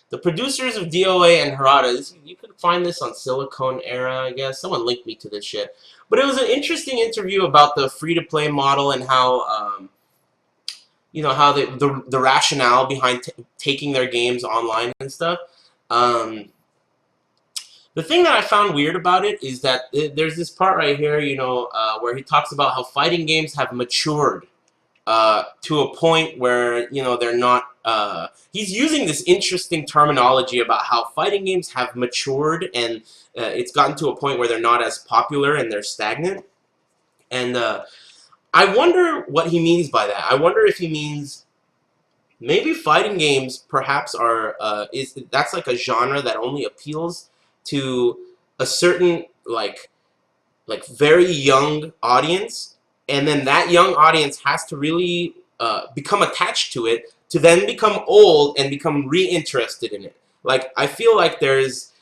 The producers of DOA and Harada, you could find this on Silicon Era, I guess. Someone linked me to this shit. But it was an interesting interview about the free-to-play model and how, you know, how the rationale behind taking their games online and stuff. The thing that I found weird about it is that there's this part right here, you know, where he talks about how fighting games have matured to a point where, you know, they're not. He's using this interesting terminology about how fighting games have matured and it's gotten to a point where they're not as popular and they're stagnant. And I wonder what he means by that. I wonder if he means maybe fighting games perhaps are that's like a genre that only appeals to a certain like very young audience, and then that young audience has to really become attached to it to then become old and become reinterested in it. Like, I feel like there's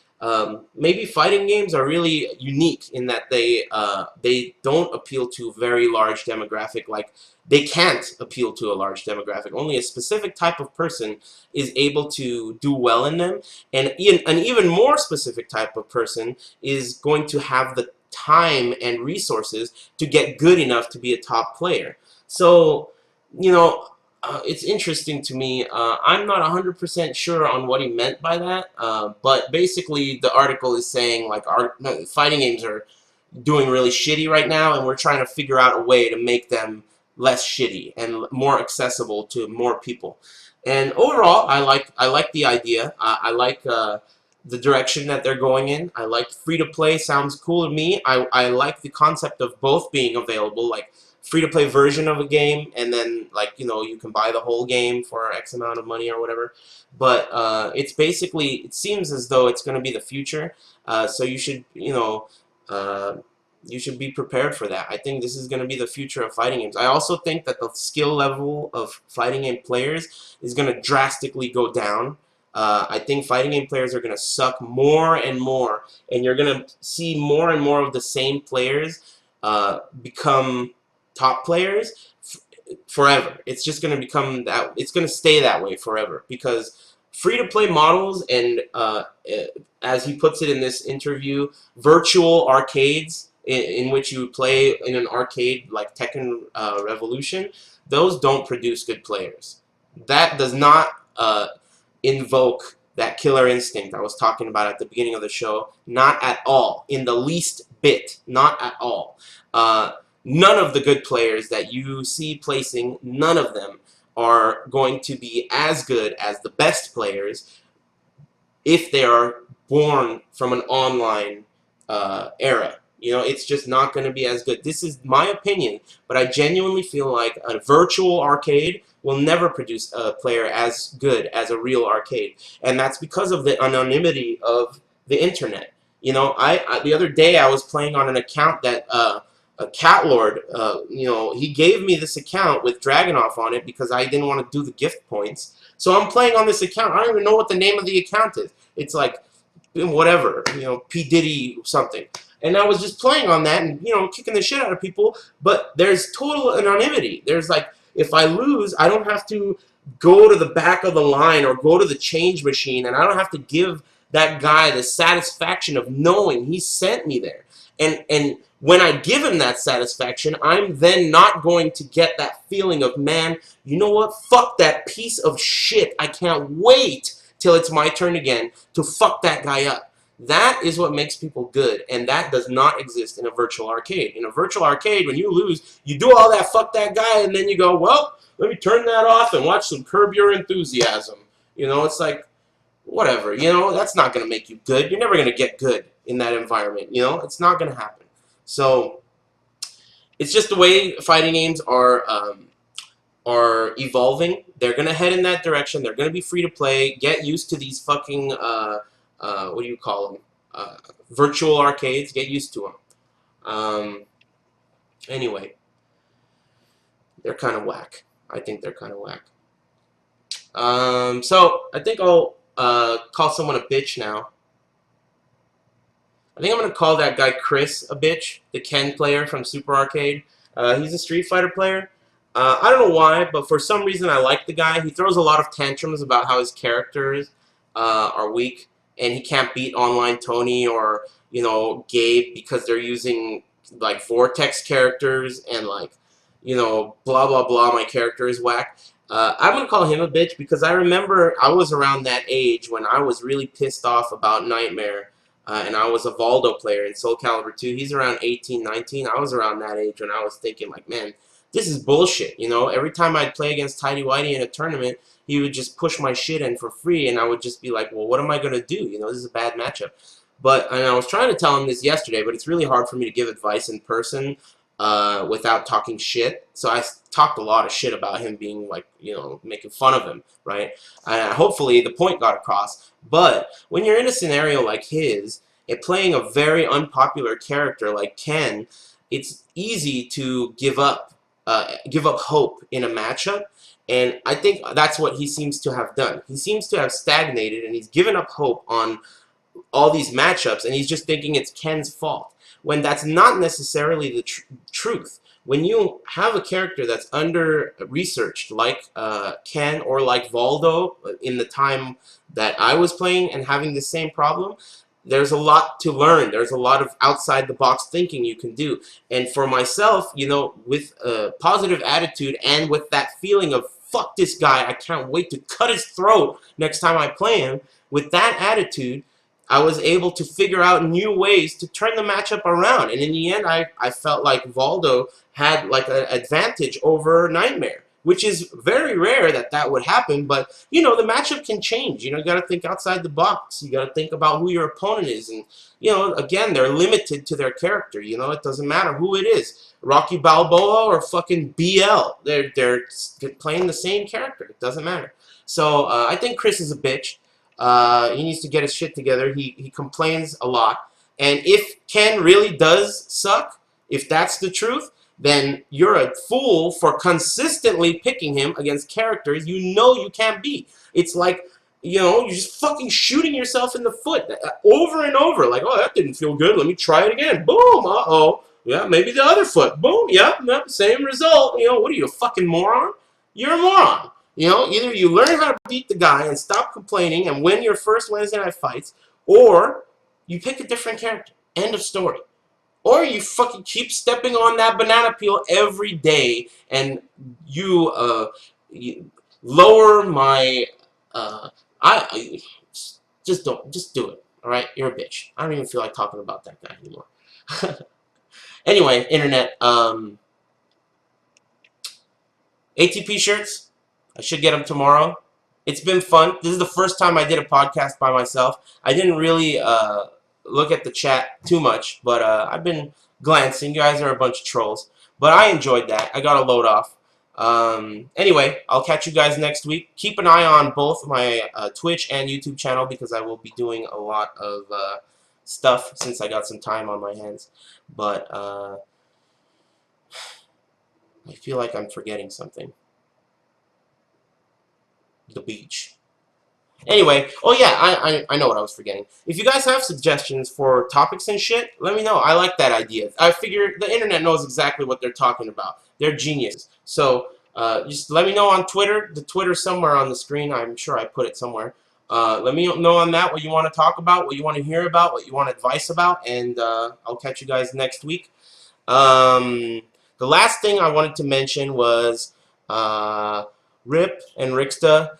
maybe fighting games are really unique in that they don't appeal to a very large demographic. Like, they can't appeal to a large demographic. Only a specific type of person is able to do well in them, and an even more specific type of person is going to have the time and resources to get good enough to be a top player. So, you know, it's interesting to me. I'm not 100% sure on what he meant by that, but basically the article is saying, like, fighting games are doing really shitty right now, and we're trying to figure out a way to make them less shitty and more accessible to more people. And overall, I like the idea. I like the direction that they're going in. I like free-to-play. Sounds cool to me. I like the concept of both being available, like free-to-play version of a game, and then, like, you know, you can buy the whole game for X amount of money or whatever. But it's basically, it seems as though it's going to be the future. So you should, you know, you should be prepared for that. I think this is going to be the future of fighting games. I also think that the skill level of fighting game players is going to drastically go down. I think fighting game players are going to suck more and more, and you're going to see more and more of the same players become top players forever. It's just going to become that. It's going to stay that way forever because free-to-play models and, as he puts it in this interview, virtual arcades in which you play in an arcade like Tekken Revolution, those don't produce good players. That does not invoke that killer instinct I was talking about at the beginning of the show. Not at all. In the least bit. Not at all. None of the good players that you see placing, none of them are going to be as good as the best players if they are born from an online era. You know, it's just not going to be as good. This is my opinion, but I genuinely feel like a virtual arcade will never produce a player as good as a real arcade. And that's because of the anonymity of the internet. You know, the other day I was playing on an account that a cat lord, you know, he gave me this account with Dragonoff on it because I didn't want to do the gift points. So I'm playing on this account. I don't even know what the name of the account is. It's like, whatever, you know, P. Diddy something. And I was just playing on that and, you know, kicking the shit out of people. But there's total anonymity. There's like, if I lose, I don't have to go to the back of the line or go to the change machine, and I don't have to give that guy the satisfaction of knowing he sent me there. And when I give him that satisfaction, I'm then not going to get that feeling of, man, you know what? Fuck that piece of shit. I can't wait till it's my turn again to fuck that guy up. That is what makes people good, and that does not exist in a virtual arcade. In a virtual arcade, when you lose, you do all that fuck that guy, and then you go, well, let me turn that off and watch some Curb Your Enthusiasm. You know, it's like, whatever, that's not going to make you good. You're never going to get good in that environment, it's not going to happen. So it's just the way fighting games are evolving. They're going to head in that direction. They're going to be free to play. Get used to these fucking, what do you call them? Virtual arcades. Get used to them. Anyway, they're kind of whack. I think they're kind of whack. So I think I'll call someone a bitch now. I think I'm going to call that guy Chris a bitch, the Ken player from Super Arcade. He's a Street Fighter player. I don't know why, but for some reason I like the guy. He throws a lot of tantrums about how his characters are weak, and he can't beat Online Tony or, Gabe because they're using, like, Vortex characters and, like, blah, blah, blah, my character is whack. I'm going to call him a bitch because I remember I was around that age when I was really pissed off about Nightmare. And I was a Valdo player in Soul Calibur 2. He's around 18, 19. I was around that age when I was thinking, like, man, this is bullshit, Every time I'd play against Tidy Whitey in a tournament, he would just push my shit in for free, and I would just be like, well, what am I going to do? This is a bad matchup. And I was trying to tell him this yesterday, but it's really hard for me to give advice in person without talking shit. So I talked a lot of shit about him being, like, making fun of him, right? Hopefully the point got across. But when you're in a scenario like his, and playing a very unpopular character like Ken, it's easy to give up hope in a matchup. And I think that's what he seems to have done. He seems to have stagnated, and he's given up hope on all these matchups, and he's just thinking it's Ken's fault, when that's not necessarily the truth. When you have a character that's under-researched, like Ken or like Valdo, in the time that I was playing and having the same problem, there's a lot to learn. There's a lot of outside-the-box thinking you can do. And for myself, with a positive attitude and with that feeling of, fuck this guy, I can't wait to cut his throat next time I play him, with that attitude, I was able to figure out new ways to turn the matchup around. And in the end, I felt like Valdo had like an advantage over Nightmare, which is very rare that would happen. But, the matchup can change. You got to think outside the box. You got to think about who your opponent is. And, again, they're limited to their character. It doesn't matter who it is. Rocky Balboa or fucking BL. They're playing the same character. It doesn't matter. So I think Chris is a bitch. He needs to get his shit together. He complains a lot. And if Ken really does suck, if that's the truth, then you're a fool for consistently picking him against characters you can't beat. It's like, you're just fucking shooting yourself in the foot over and over. Like, oh, that didn't feel good. Let me try it again. Boom. Uh-oh. Yeah, maybe the other foot. Boom. Yep. Same result. What are you, a fucking moron? You're a moron. Either you learn how to beat the guy and stop complaining and win your first Wednesday night fights, or you pick a different character. End of story. Or you fucking keep stepping on that banana peel every day, and you lower my I just do it. All right, you're a bitch. I don't even feel like talking about that guy anymore. Anyway, internet. ATP shirts. I should get them tomorrow. It's been fun. This is the first time I did a podcast by myself. I didn't really look at the chat too much, but I've been glancing. You guys are a bunch of trolls. But I enjoyed that. I got a load off. Anyway, I'll catch you guys next week. Keep an eye on both my Twitch and YouTube channel because I will be doing a lot of stuff since I got some time on my hands. But I feel like I'm forgetting something. The beach. Anyway, oh yeah, I know what I was forgetting. If you guys have suggestions for topics and shit, let me know. I like that idea. I figure the internet knows exactly what they're talking about. They're geniuses. So just let me know on Twitter. The Twitter's somewhere on the screen. I'm sure I put it somewhere. Let me know on that what you want to talk about, what you want to hear about, what you want advice about, and I'll catch you guys next week. The last thing I wanted to mention was Rip and Rixta.